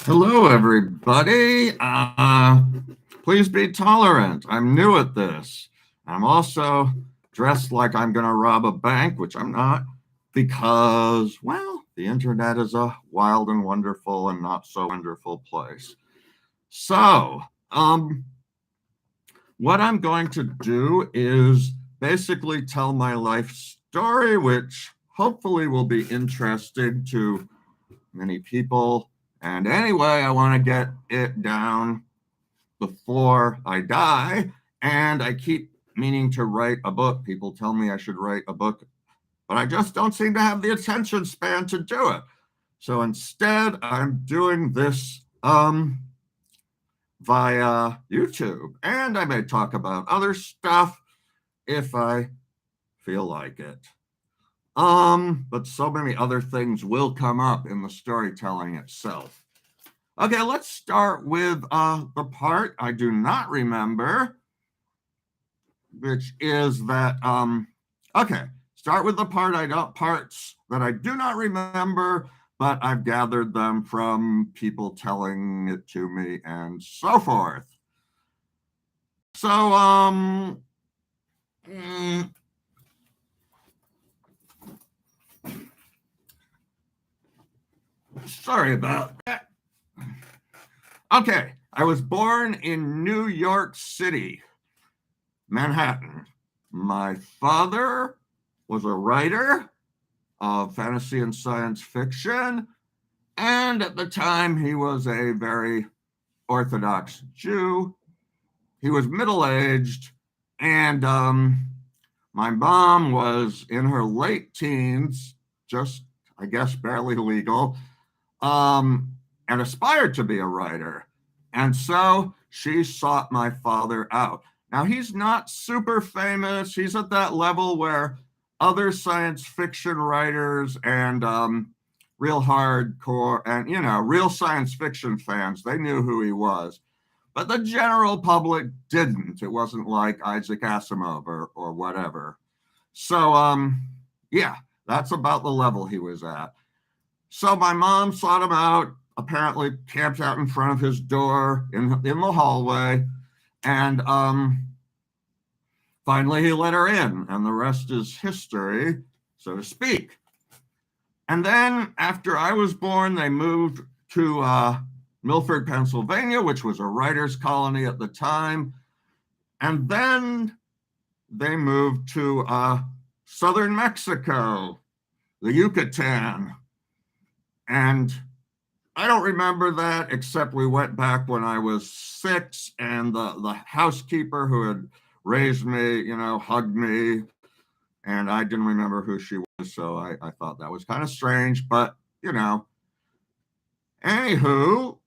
Hello, everybody. Please be tolerant. I'm new at this. I'm also dressed like I'm going to rob a bank, which I'm not, because, well, the internet is a wild and wonderful and not so wonderful place. So, what I'm going to do is basically tell my life story, which hopefully will be interesting to many people. And anyway, I want to get it down before I die. And I keep meaning to write a book. People tell me I should write a book, but I just don't seem to have the attention span to do it. So instead, I'm doing this via YouTube. And I may talk about other stuff if I feel like it. But so many other things will come up in the storytelling itself. Okay, let's start with the part I do not remember, which is that okay, start with the parts that I do not remember, but I've gathered them from people telling it to me and so forth. So mm, sorry about that. Okay, I was born in New York City, Manhattan. My father was a writer of fantasy and science fiction, and at the time he was a very Orthodox Jew. He was middle aged, and my mom was in her late teens, just, I guess, barely legal, and aspired to be a writer. And so she sought my father out. Now, he's not super famous. He's at that level where other science fiction writers and real hardcore and, real science fiction fans, they knew who he was. But the general public didn't. It wasn't like Isaac Asimov or whatever. So, yeah, that's about the level he was at. So my mom sought him out, apparently camped out in front of his door in the hallway, and finally he let her in, and the rest is history, so to speak. And then after I was born, they moved to Milford, Pennsylvania, which was a writer's colony at the time. And then they moved to southern Mexico, the Yucatan. And I don't remember that, except we went back when I was 6, and the housekeeper who had raised me, hugged me, and I didn't remember who she was, so I thought that was kind of strange, but, anywho,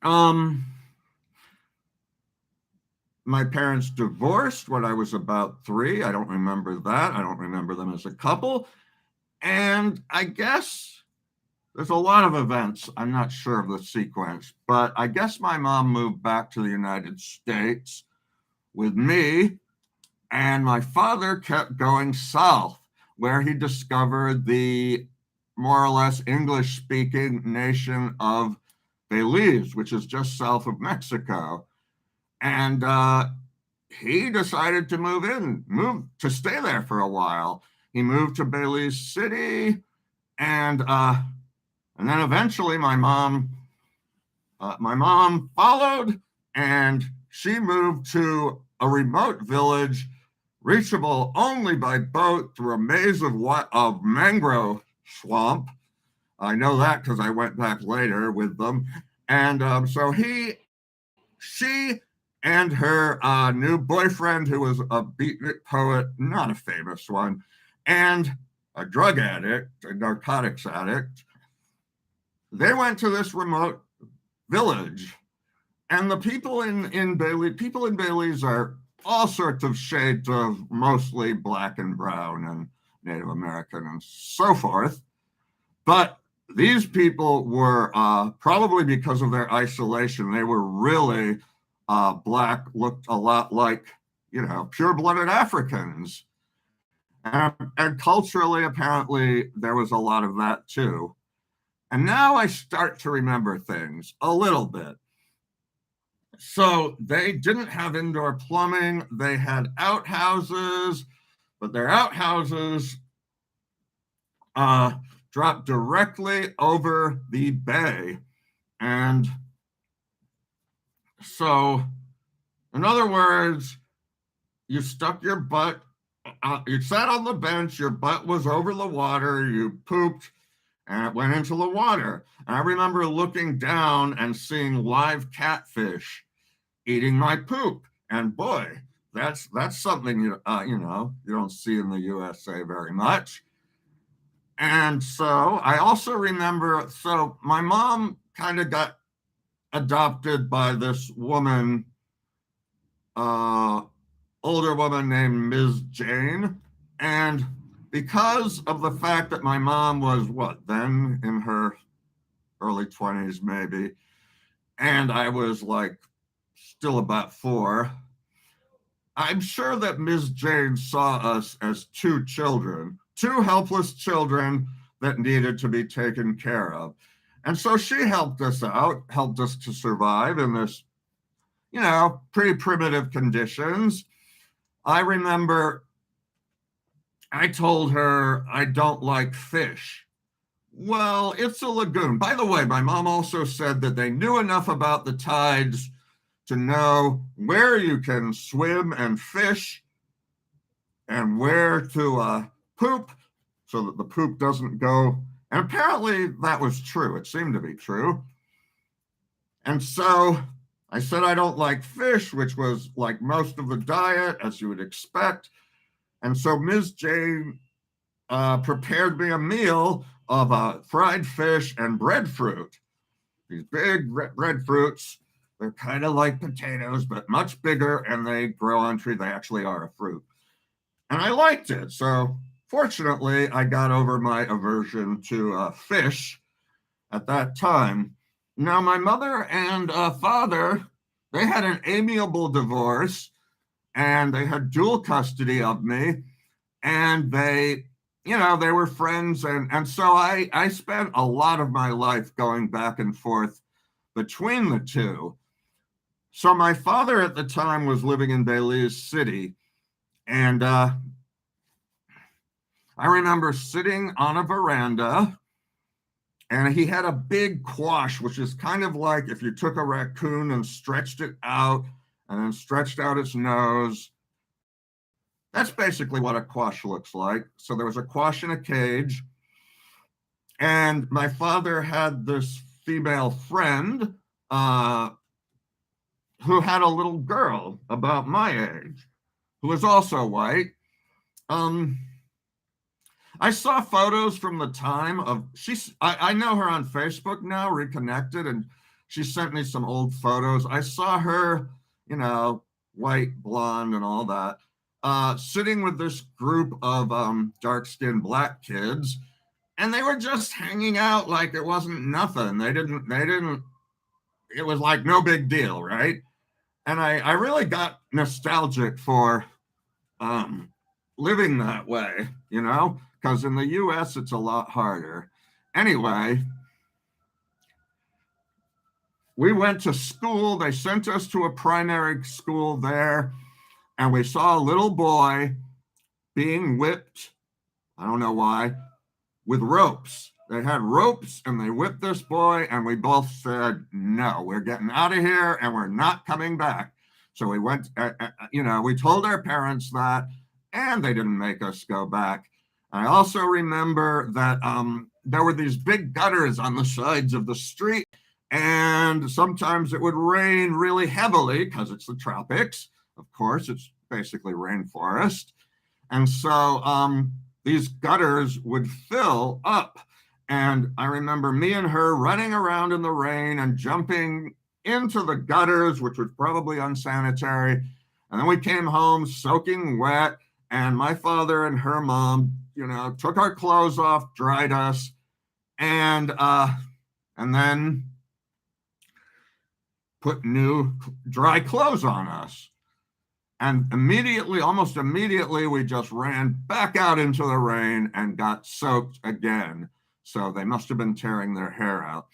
um, my parents divorced when I was about 3. I don't remember that. I don't remember them as a couple. And I guess there's a lot of events. I'm not sure of the sequence, but I guess my mom moved back to the United States with me, and my father kept going south, where he discovered the more or less English speaking nation of Belize, which is just south of Mexico. And he decided to move to stay there for a while. He moved to Belize City, and then eventually my mom followed, and she moved to a remote village reachable only by boat through a maze of mangrove swamp. I know that because I went back later with them. And so she and her new boyfriend, who was a beatnik poet, not a famous one, and a drug addict, a narcotics addict, they went to this remote village. And the people in Belize are all sorts of shades of mostly black and brown and Native American and so forth. But these people were probably because of their isolation, they were really black, looked a lot like, pure-blooded Africans. And culturally, apparently, there was a lot of that too. And now I start to remember things a little bit. So they didn't have indoor plumbing. They had outhouses, but their outhouses dropped directly over the bay. And so, in other words, you stuck your butt, you sat on the bench, your butt was over the water, you pooped, and it went into the water. And I remember looking down and seeing live catfish eating my poop. And boy, that's something you don't see in the USA very much. And so I also remember, so my mom kind of got adopted by this woman, older woman named Ms. Jane. And because of the fact that my mom was then in her early 20s, maybe, and I was like still about 4, I'm sure that Ms. Jane saw us as 2 children, 2 helpless children that needed to be taken care of. And so she helped us out, helped us to survive in this, pretty primitive conditions. I remember I told her I don't like fish. Well, it's a lagoon. By the way, my mom also said that they knew enough about the tides to know where you can swim and fish and where to poop so that the poop doesn't go. And apparently that was true. It seemed to be true. And so I said I don't like fish, which was like most of the diet, as you would expect. And so Ms. Jane prepared me a meal of fried fish and breadfruit. These big breadfruits. They're kind of like potatoes, but much bigger, and they grow on trees. They actually are a fruit. And I liked it. So fortunately, I got over my aversion to fish at that time. Now, my mother and father, they had an amiable divorce, and they had dual custody of me, and they were friends. And so I spent a lot of my life going back and forth between the two. So my father at the time was living in Belize City, and I remember sitting on a veranda, and he had a big quash, which is kind of like if you took a raccoon and stretched it out and then stretched out its nose. That's basically what a quash looks like. So there was a quash in a cage, and my father had this female friend who had a little girl about my age, who was also white. I saw photos from the time of I know her on Facebook now, reconnected, and she sent me some old photos. I saw her, white, blonde, and all that, sitting with this group of dark-skinned black kids, and they were just hanging out like it wasn't nothing. They didn't, it was like no big deal, right? And I really got nostalgic for living that way, because in the US it's a lot harder. Anyway, we went to school. They sent us to a primary school there, and we saw a little boy being whipped, I don't know why, with ropes. They had ropes, and they whipped this boy, and we both said, no, we're getting out of here, and we're not coming back. So we went, we told our parents that, and they didn't make us go back. I also remember that there were these big gutters on the sides of the street, and sometimes it would rain really heavily because it's the tropics. Of course, it's basically rainforest. And so these gutters would fill up. And I remember me and her running around in the rain and jumping into the gutters, which was probably unsanitary. And then we came home soaking wet. And my father and her mom, took our clothes off, dried us, and then put new dry clothes on us. And almost immediately, we just ran back out into the rain and got soaked again. So they must have been tearing their hair out.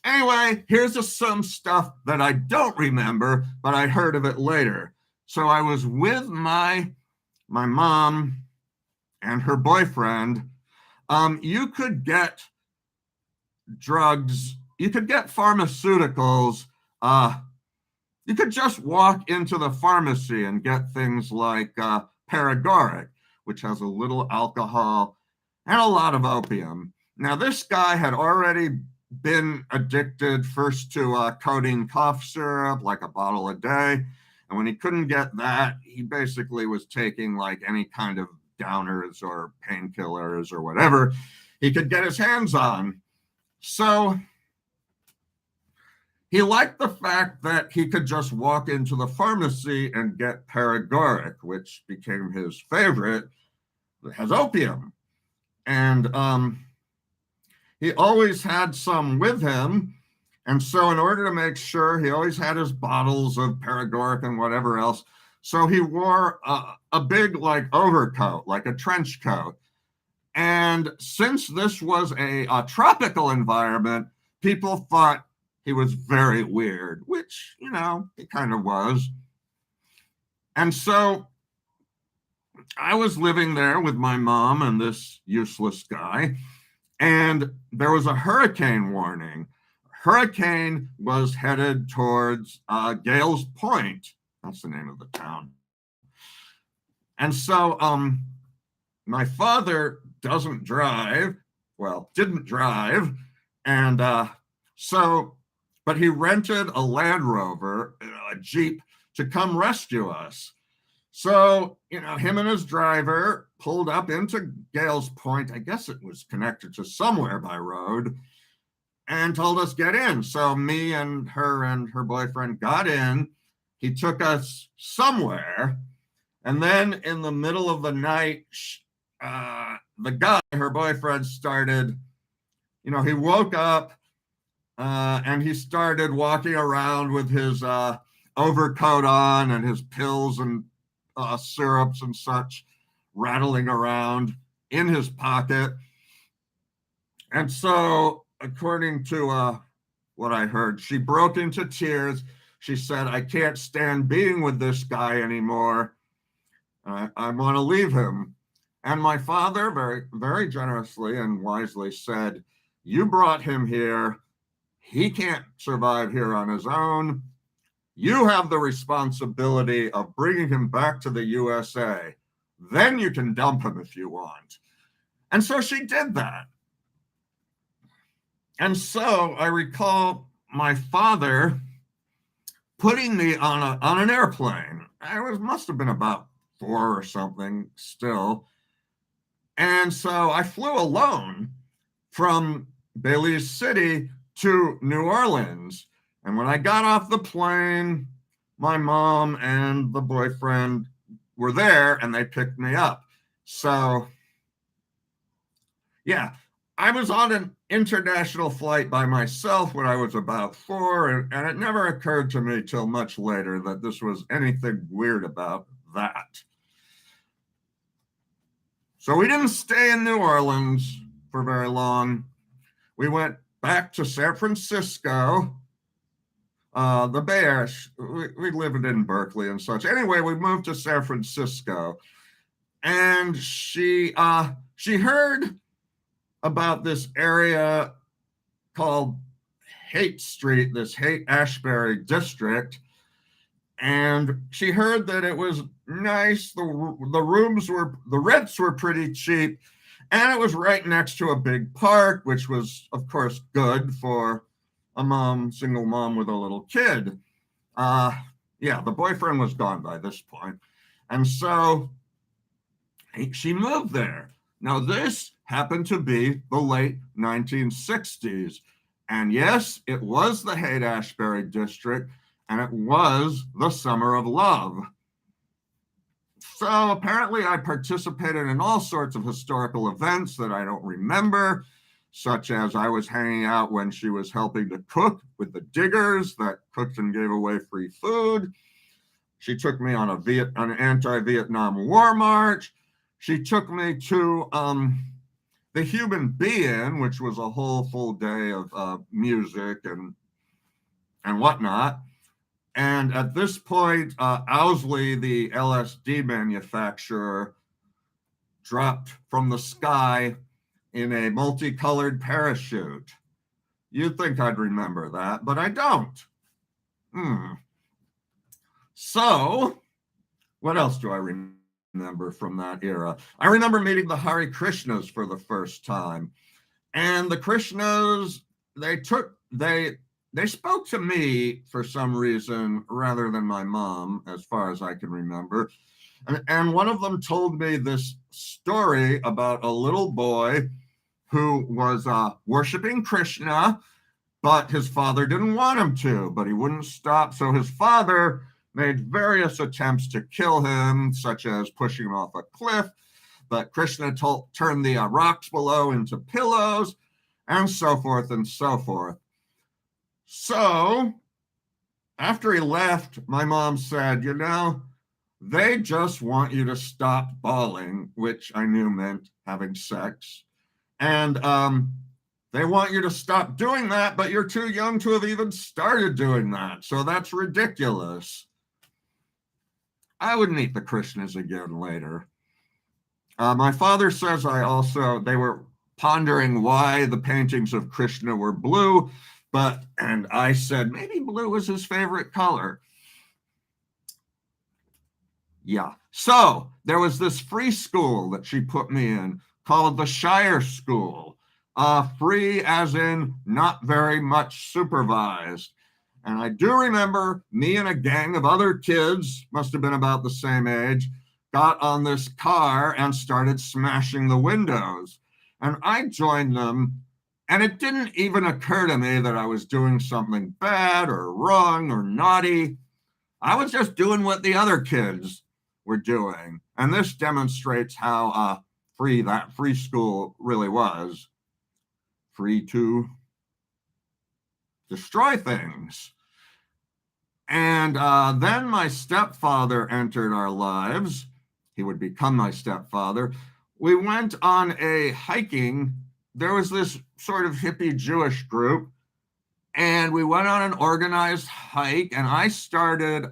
Anyway, here's some stuff that I don't remember, but I heard of it later. So I was with my mom and her boyfriend. You could get drugs, you could get pharmaceuticals. You could just walk into the pharmacy and get things like paregoric, which has a little alcohol and a lot of opium. Now, this guy had already been addicted first to codeine cough syrup, like a bottle a day. And when he couldn't get that, he basically was taking like any kind of downers or painkillers or whatever he could get his hands on. So he liked the fact that he could just walk into the pharmacy and get paregoric, which became his favorite. It has opium. And he always had some with him. And so in order to make sure, he always had his bottles of paregoric and whatever else. So he wore a big like overcoat, like a trench coat. And since this was a tropical environment, people thought he was very weird, which, you know, he kind of was. And so I was living there with my mom and this useless guy, and there was a hurricane warning. Hurricane was headed towards Gales Point. That's the name of the town. And so my father doesn't drive, well, didn't drive. And but he rented a Land Rover, a Jeep, to come rescue us. So, you know, him and his driver pulled up into Gales Point. I guess it was connected to somewhere by road, and told us get in. So me and her boyfriend got in. He took us somewhere. And then in the middle of the night, the guy, her boyfriend, started, you know, he woke up and he started walking around with his overcoat on and his pills and syrups and such rattling around in his pocket. And so, according to what I heard, she broke into tears. She said, "I can't stand being with this guy anymore. I want to leave him." And my father very, very generously and wisely said, "You brought him here. He can't survive here on his own. You have the responsibility of bringing him back to the USA. Then you can dump him if you want." And so she did that. And so I recall my father putting me on an airplane. Must have been about 4 or something still. And so I flew alone from Belize City to New Orleans. And when I got off the plane, my mom and the boyfriend were there and they picked me up. So, yeah, I was on an international flight by myself when I was about 4, and it never occurred to me till much later that this was anything weird about that. So we didn't stay in New Orleans for very long. We went back to San Francisco, the Bay Area. We lived in Berkeley and such. Anyway, we moved to San Francisco, and she heard about this area called Haight Street, this Haight-Ashbury district, and she heard that it was nice. The rents were pretty cheap, and it was right next to a big park, which was, of course, good for a single mom with a little kid. Yeah, the boyfriend was gone by this point, and so she moved there. Now, this happened to be the late 1960s. And yes, it was the Haight-Ashbury district, and it was the Summer of Love. So apparently I participated in all sorts of historical events that I don't remember, such as I was hanging out when she was helping to cook with the diggers that cooked and gave away free food. She took me on an anti-Vietnam War march. She took me to The Human Being, which was a whole full day of music and whatnot. And at this point, Owsley, the LSD manufacturer, dropped from the sky in a multicolored parachute. You'd think I'd remember that, but I don't. So, what else do I remember from that era? I remember meeting the Hare Krishnas for the first time. And the Krishnas, they spoke to me for some reason rather than my mom, as far as I can remember. And one of them told me this story about a little boy who was worshiping Krishna, but his father didn't want him to, but he wouldn't stop. So his father made various attempts to kill him, such as pushing him off a cliff. But Krishna turned the rocks below into pillows, and so forth and so forth. So after he left, my mom said, you know, they just want you to stop bawling, which I knew meant having sex. And they want you to stop doing that, but you're too young to have even started doing that. So that's ridiculous. I would meet the Krishnas again later. My father says they were pondering why the paintings of Krishna were blue, and I said, maybe blue was his favorite color. Yeah. So there was this free school that she put me in called the Shire School. Free as in not very much supervised. And I do remember me and a gang of other kids, must have been about the same age, got on this car and started smashing the windows. And I joined them, and it didn't even occur to me that I was doing something bad or wrong or naughty. I was just doing what the other kids were doing. And this demonstrates how free that free school really was. Free to destroy things. And then my stepfather entered our lives. He would become my stepfather. We went on a hiking. There was this sort of hippie Jewish group, and we went on an organized hike, and I started,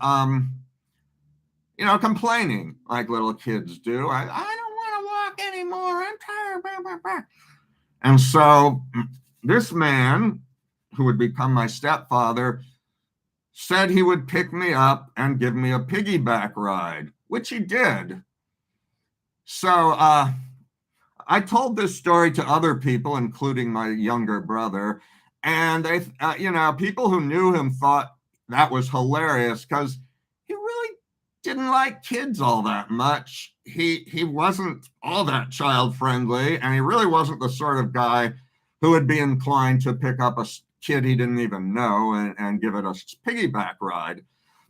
complaining like little kids do. I don't want to walk anymore. I'm tired. Blah, blah, blah. And so this man, who would become my stepfather, said he would pick me up and give me a piggyback ride, which he did. So I told this story to other people, including my younger brother, and they, people who knew him thought that was hilarious because he really didn't like kids all that much. He wasn't all that child friendly, and he really wasn't the sort of guy who would be inclined to pick up a kid he didn't even know and give it a piggyback ride.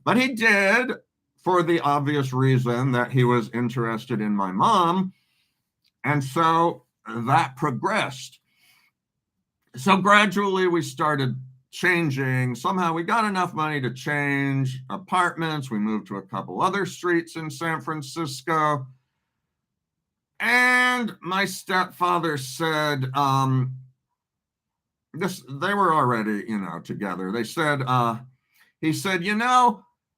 But he did, for the obvious reason that he was interested in my mom. And so that progressed. So gradually we started changing. Somehow we got enough money to change apartments. We moved to a couple other streets in San Francisco. And my stepfather said, they were already, together. They said, he said,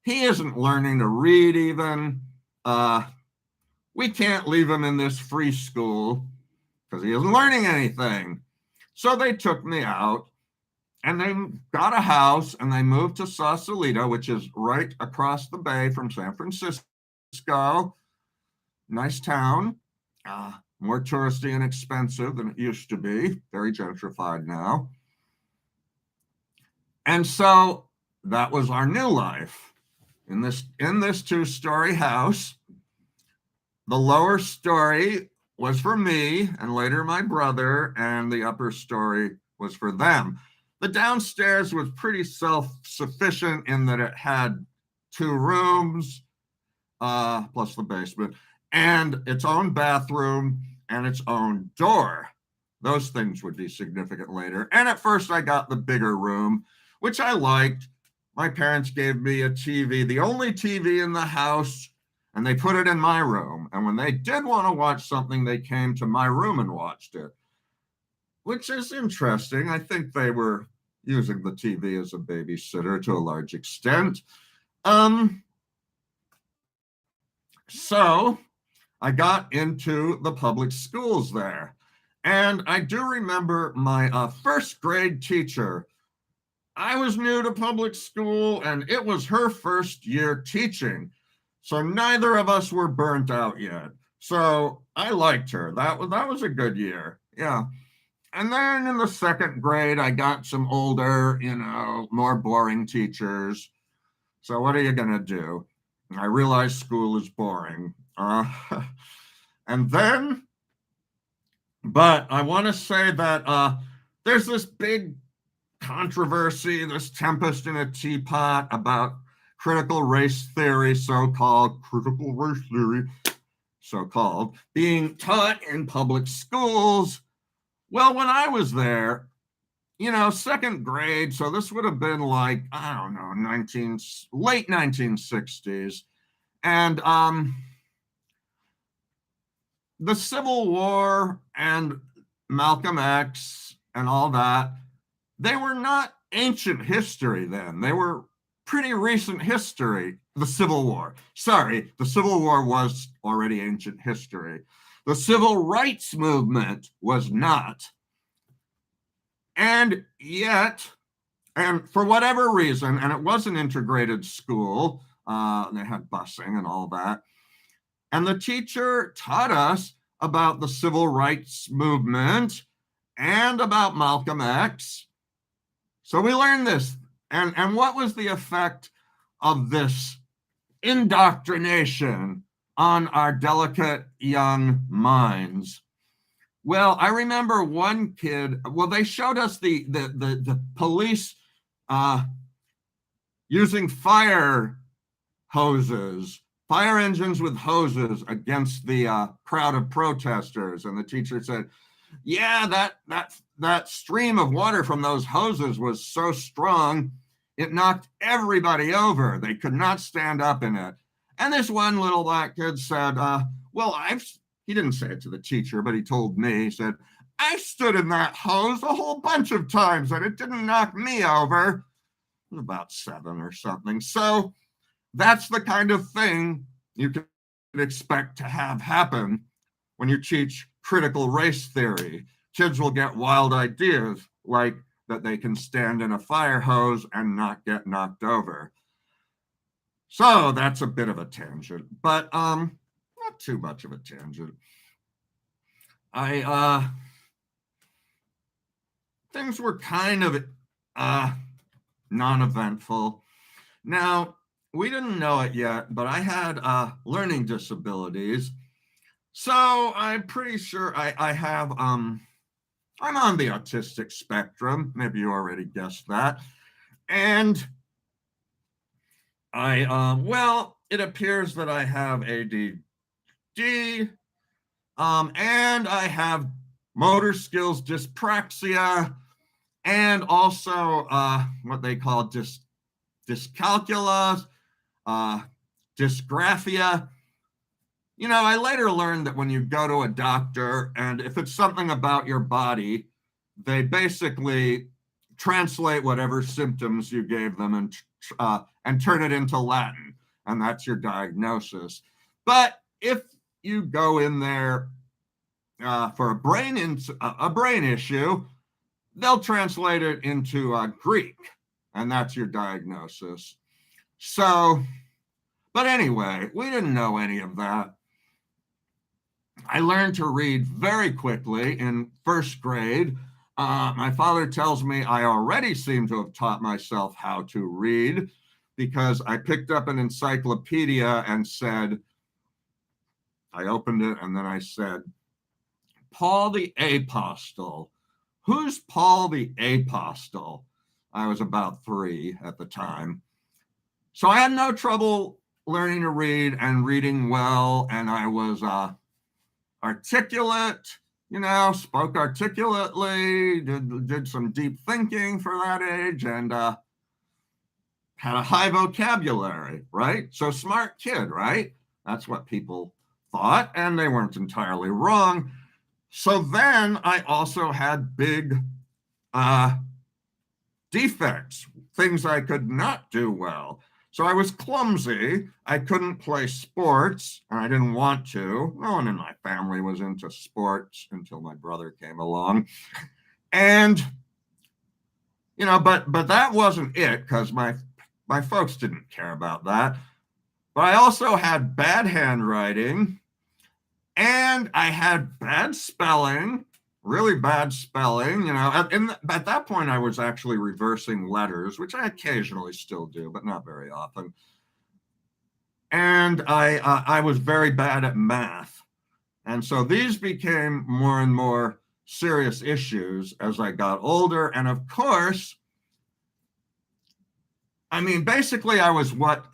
he isn't learning to read even. We can't leave him in this free school because he isn't learning anything. So they took me out and they got a house and they moved to Sausalito, which is right across the bay from San Francisco. Nice town. More touristy and expensive than it used to be. Very gentrified now. And so that was our new life in this two-story house. The lower story was for me and later my brother, and the upper story was for them. The downstairs was pretty self-sufficient in that it had 2 rooms, plus the basement, and its own bathroom and its own door. Those things would be significant later. And at first I got the bigger room, which I liked. My parents gave me a TV, the only TV in the house, and they put it in my room. And when they did want to watch something, they came to my room and watched it. which is interesting. I think they were using the TV as a babysitter to a large extent. So I got into the public schools there. And I do remember my first grade teacher. I was new to public school and it was her first year teaching. So neither of us were burnt out yet. So I liked her. That was a good year. Yeah. And then in the second grade, I got some older, more boring teachers. So what are you going to do? I realized school is boring. And then, but I want to say that there's this big controversy, this tempest in a teapot about critical race theory, so-called critical race theory, so-called, being taught in public schools. Well, when I was there, second grade, so this would have been like, I don't know, late 1960s. And the Civil War and Malcolm X and all that, they were not ancient history then. They were pretty recent history. The Civil War. Sorry, the Civil War was already ancient history. The Civil Rights Movement was not. And yet, and for whatever reason, and it was an integrated school, they had busing and all that. And the teacher taught us about the Civil Rights Movement and about Malcolm X. So we learned this. And what was the effect of this indoctrination on our delicate young minds? Well, I remember one kid, they showed us the police using fire engines with hoses against the crowd of protesters. And the teacher said, yeah, that stream of water from those hoses was so strong, it knocked everybody over. They could not stand up in it. And this one little black kid said, he didn't say it to the teacher, but he told me, he said, I stood in that hose a whole bunch of times and it didn't knock me over. It was about 7 or something. So that's the kind of thing you can expect to have happen when you teach critical race theory. Kids will get wild ideas like that they can stand in a fire hose and not get knocked over. So that's a bit of a tangent, but not too much of a tangent. Things were kind of non-eventful. Now, we didn't know it yet, but I had learning disabilities. So I'm pretty sure I have, I'm on the autistic spectrum. Maybe you already guessed that. And it appears that I have ADD, and I have motor skills dyspraxia, and also what they call dyscalculia, dysgraphia. I later learned that when you go to a doctor, and if it's something about your body, they basically translate whatever symptoms you gave them and turn it into Latin, and that's your diagnosis. But if you go in there for a brain issue, they'll translate it into Greek, and that's your diagnosis. So, but anyway, we didn't know any of that. I learned to read very quickly in first grade. My father tells me I already seem to have taught myself how to read because I picked up an encyclopedia and I opened it and then I said, Paul the Apostle. Who's Paul the Apostle? I was about 3 at the time. So I had no trouble learning to read and reading well, and I was articulate, spoke articulately, did some deep thinking for that age, and had a high vocabulary, right? So smart kid, right? That's what people thought, and they weren't entirely wrong. So then I also had big defects, things I could not do well. So I was clumsy. I couldn't play sports, and I didn't want to. No one in my family was into sports until my brother came along. And but that wasn't it, because my folks didn't care about that. But I also had bad handwriting, and I had bad spelling, really bad spelling. At that point, I was actually reversing letters, which I occasionally still do, but not very often. And I was very bad at math. And so these became more and more serious issues as I got older. And of course, I mean, basically, I was what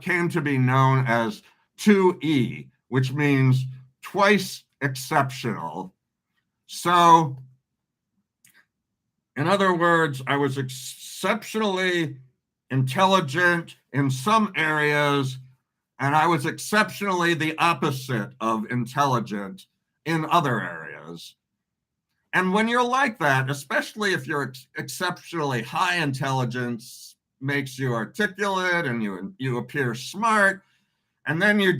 came to be known as 2E, which means twice exceptional. So, in other words, I was exceptionally intelligent in some areas, and I was exceptionally the opposite of intelligent in other areas. And when you're like that, especially if you're exceptionally high intelligence, makes you articulate and you appear smart, and then you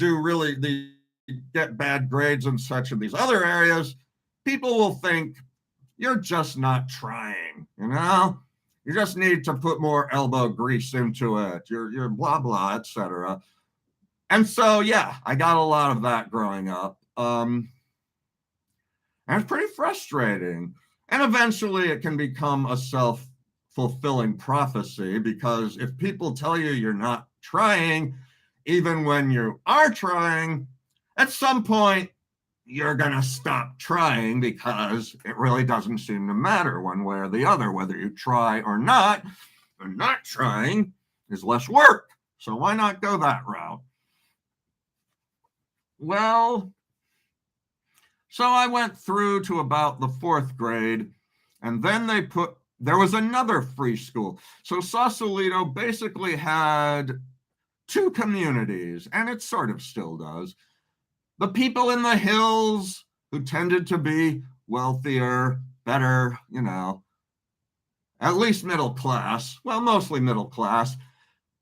get bad grades and such in these other areas, people will think you're just not trying. You just need to put more elbow grease into it. You're blah blah, etc. And so yeah, I got a lot of that growing up. And it's pretty frustrating. And eventually it can become a self-fulfilling prophecy, because if people tell you you're not trying, even when you are trying, at some point you're going to stop trying, because it really doesn't seem to matter one way or the other, whether you try or not. And not trying is less work. So why not go that route? Well, so I went through to about the fourth grade, and then there was another free school. So Sausalito basically had two communities, and it sort of still does. The people in the hills, who tended to be wealthier, better, at least middle class, well, mostly middle class.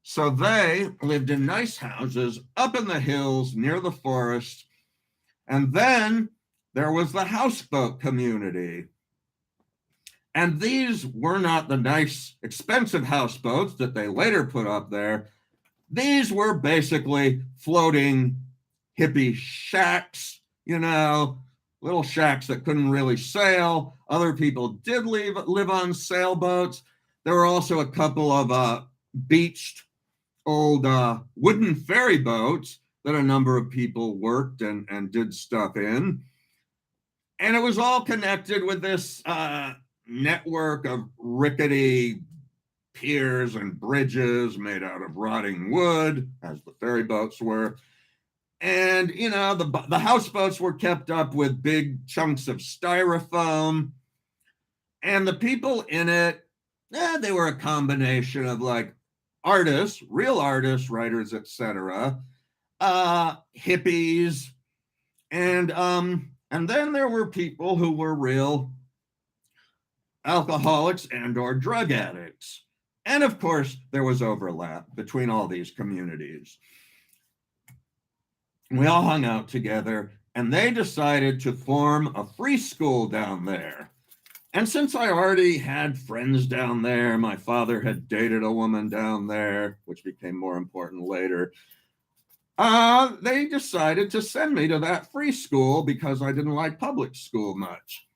So they lived in nice houses up in the hills near the forest. And then there was the houseboat community. And these were not the nice, expensive houseboats that they later put up there. These were basically floating hippie shacks, little shacks that couldn't really sail. Other people did live on sailboats. There were also a couple of beached old wooden ferry boats that a number of people worked and did stuff in. And it was all connected with this network of rickety piers and bridges made out of rotting wood, as the ferry boats were. And, the houseboats were kept up with big chunks of styrofoam. And the people in it, they were a combination of like artists, real artists, writers, etc., hippies, and then there were people who were real alcoholics and or drug addicts. And of course, there was overlap between all these communities. We all hung out together, and they decided to form a free school down there. And since I already had friends down there, my father had dated a woman down there, which became more important later, they decided to send me to that free school because I didn't like public school much.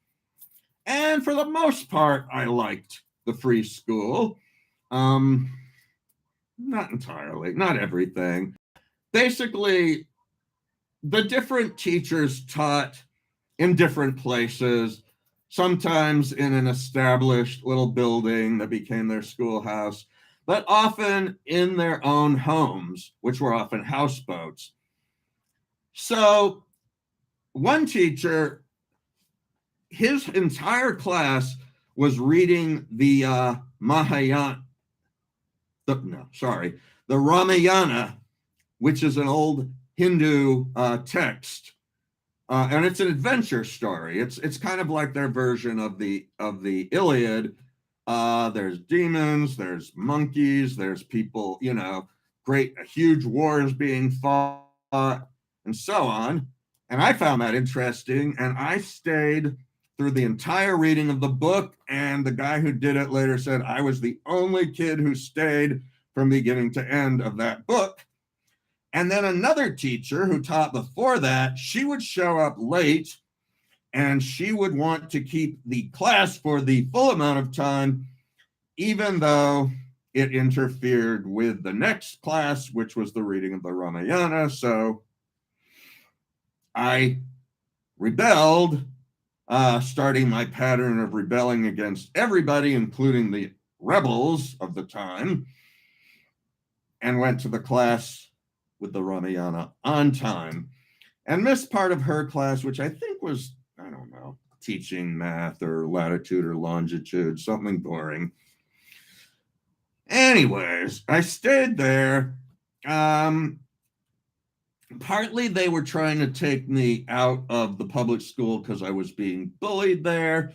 And for the most part, I liked the free school. Not entirely, not everything. Basically, the different teachers taught in different places, sometimes in an established little building that became their schoolhouse, but often in their own homes, which were often houseboats. So one teacher, his entire class was reading the Ramayana, which is an old Hindu text and it's an adventure story. It's kind of like their version of the Iliad. There's demons, there's monkeys, there's people, great huge wars being fought, and so on. And I found that interesting, and I stayed through the entire reading of the book. And the guy who did it later said I was the only kid who stayed from beginning to end of that book. And then another teacher who taught before that, she would show up late and she would want to keep the class for the full amount of time, even though it interfered with the next class, which was the reading of the Ramayana. So I rebelled, starting my pattern of rebelling against everybody, including the rebels of the time, and went to the class with the Ramayana on time and missed part of her class, which I think was, I don't know, teaching math or latitude or longitude, something boring. Anyways, I stayed there. Partly they were trying to take me out of the public school because I was being bullied there.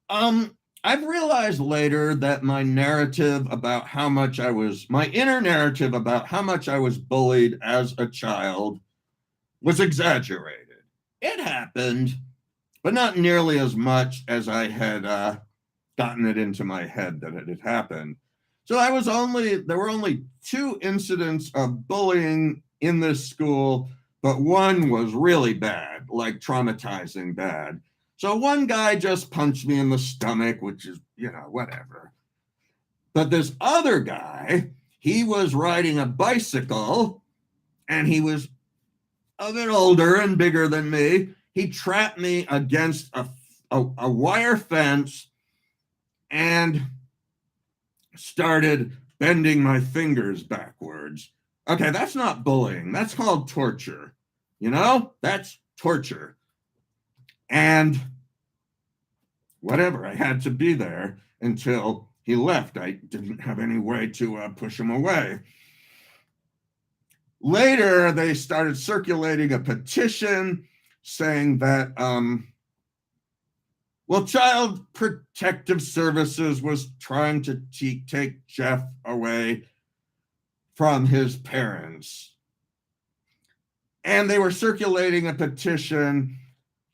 I've realized later that my inner narrative about how much I was bullied as a child was exaggerated. It happened, but not nearly as much as I had gotten it into my head that it had happened. So there were only 2 incidents of bullying in this school, but one was really bad, like traumatizing bad. So one guy just punched me in the stomach, which is, whatever. But this other guy, he was riding a bicycle and he was a bit older and bigger than me. He trapped me against a wire fence and started bending my fingers backwards. Okay, that's not bullying. That's called torture. That's torture. And whatever, I had to be there until he left. I didn't have any way to push him away. Later, they started circulating a petition saying that, Child Protective Services was trying to take Jeff away from his parents. And they were circulating a petition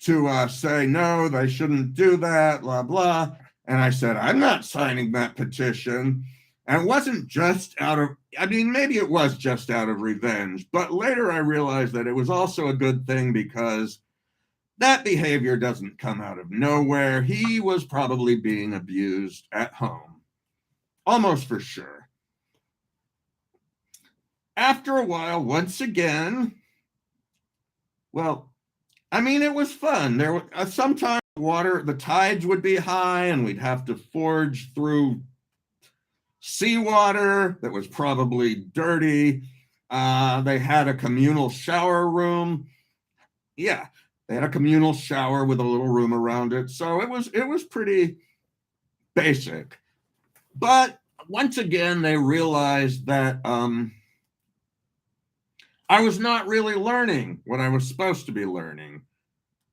to say, no, they shouldn't do that, blah, blah. And I said, I'm not signing that petition. And it wasn't just maybe it was just out of revenge, but later I realized that it was also a good thing because that behavior doesn't come out of nowhere. He was probably being abused at home, almost for sure. After a while, once again, it was fun. There was sometimes the tides would be high and we'd have to forge through seawater that was probably dirty. They had a communal shower room. Yeah, they had a communal shower with a little room around it. So it was pretty basic. But once again, they realized that I was not really learning what I was supposed to be learning.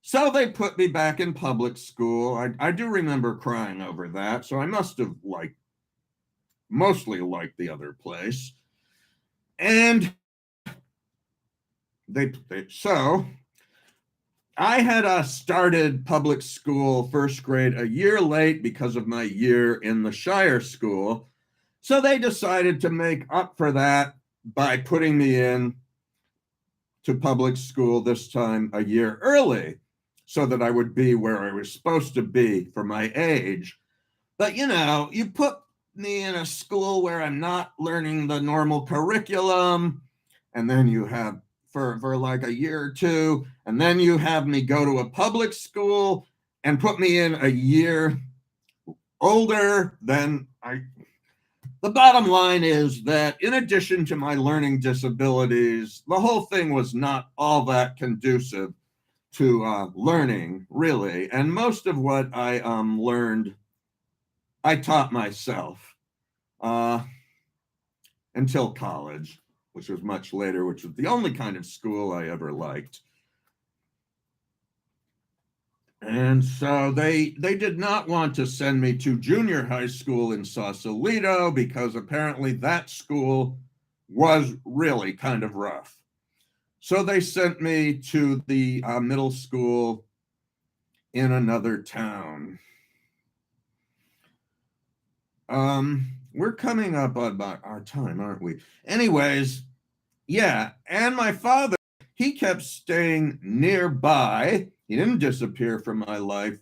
So they put me back in public school. I do remember crying over that. So I must have mostly liked the other place. And so I had started public school first grade a year late because of my year in the Shire school. So they decided to make up for that by putting me in to public school this time a year early so that I would be where I was supposed to be for my age. But, you put me in a school where I'm not learning the normal curriculum, and then you have for like a year or two, and then you have me go to a public school and put me in a year older than The bottom line is that in addition to my learning disabilities, the whole thing was not all that conducive to learning, really. And most of what I learned, I taught myself until college, which was much later, which was the only kind of school I ever liked. And so they did not want to send me to junior high school in Sausalito because apparently that school was really kind of rough. So they sent me to the middle school in another town. We're coming up on our time, aren't we? Anyways, yeah, and my father, he kept staying nearby. He didn't disappear from my life.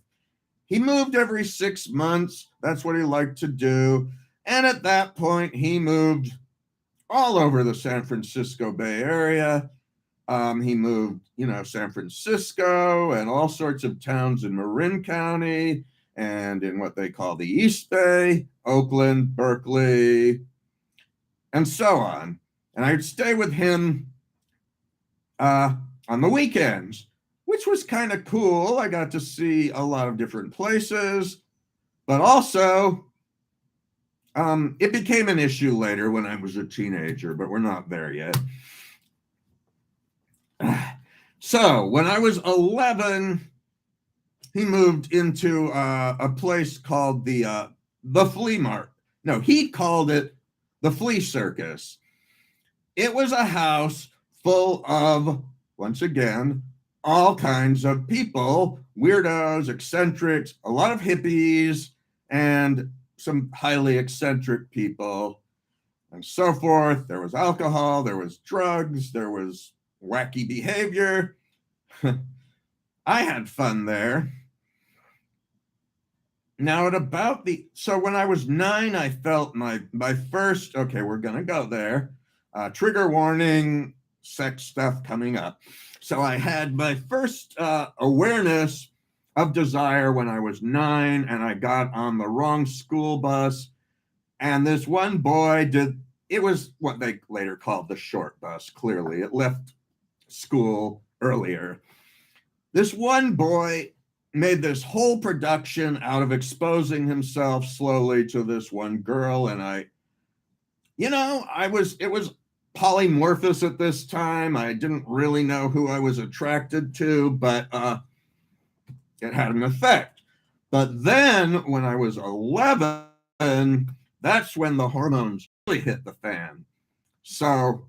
He moved every 6 months. That's what he liked to do. And at that point, he moved all over the San Francisco Bay Area. He moved, San Francisco and all sorts of towns in Marin County and in what they call the East Bay, Oakland, Berkeley, and so on. And I'd stay with him on the weekends, which was kind of cool. I got to see a lot of different places, but also it became an issue later when I was a teenager, but we're not there yet. So when I was 11, he moved into a place called the Flea Mart. No, he called it the Flea Circus. It was a house full of, once again, all kinds of people, weirdos, eccentrics, a lot of hippies, and some highly eccentric people, and so forth. There was alcohol, there was drugs, there was wacky behavior. I had fun there. Now so when I was 9, I felt my first, okay, we're gonna go there. Trigger warning, sex stuff coming up. So I had my first awareness of desire when I was 9, and I got on the wrong school bus. And this one boy it was what they later called the short bus, clearly. It left school earlier. This one boy made this whole production out of exposing himself slowly to this one girl. And it was polymorphous at this time. I didn't really know who I was attracted to, but it had an effect. But then when I was 11, that's when the hormones really hit the fan. So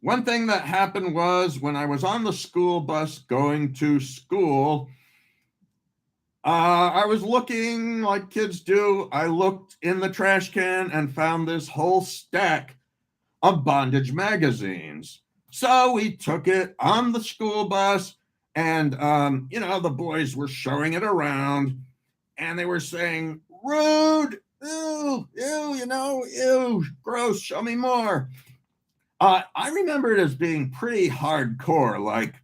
one thing that happened was when I was on the school bus going to school, I was looking like kids do. I looked in the trash can and found this whole stack of bondage magazines. So we took it on the school bus, and the boys were showing it around, and they were saying, "Rude, ew, ew, ew, gross, show me more." I remember it as being pretty hardcore. Like,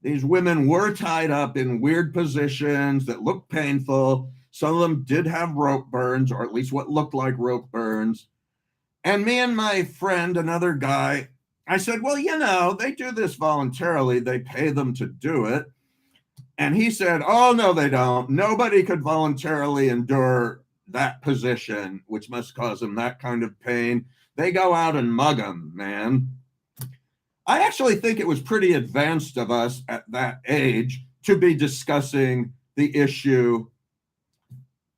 these women were tied up in weird positions that looked painful. Some of them did have rope burns, or at least what looked like rope burns. And me and my friend, another guy, I said, well, they do this voluntarily. They pay them to do it. And he said, oh, no, they don't. Nobody could voluntarily endure that position, which must cause them that kind of pain. They go out and mug them, man. I actually think it was pretty advanced of us at that age to be discussing the issue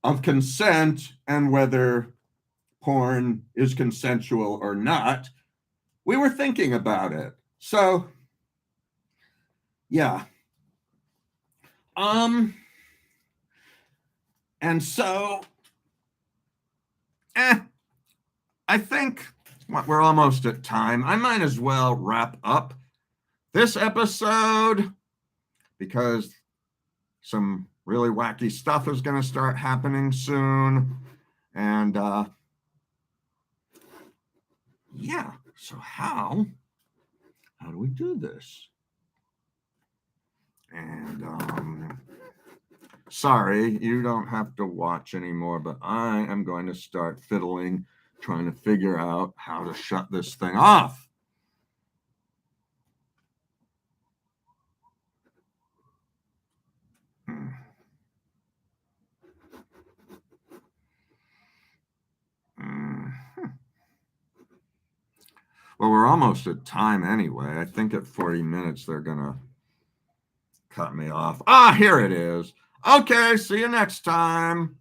of consent and whether porn is consensual or not. We were thinking about it. So, yeah. And so, I think we're almost at time. I might as well wrap up this episode because some really wacky stuff is going to start happening soon. And yeah, so how do we do this? And sorry, you don't have to watch anymore, but I am going to start fiddling, trying to figure out how to shut this thing off. Well, we're almost at time anyway. I think at 40 minutes they're gonna cut me off. Ah, here it is. Okay, see you next time.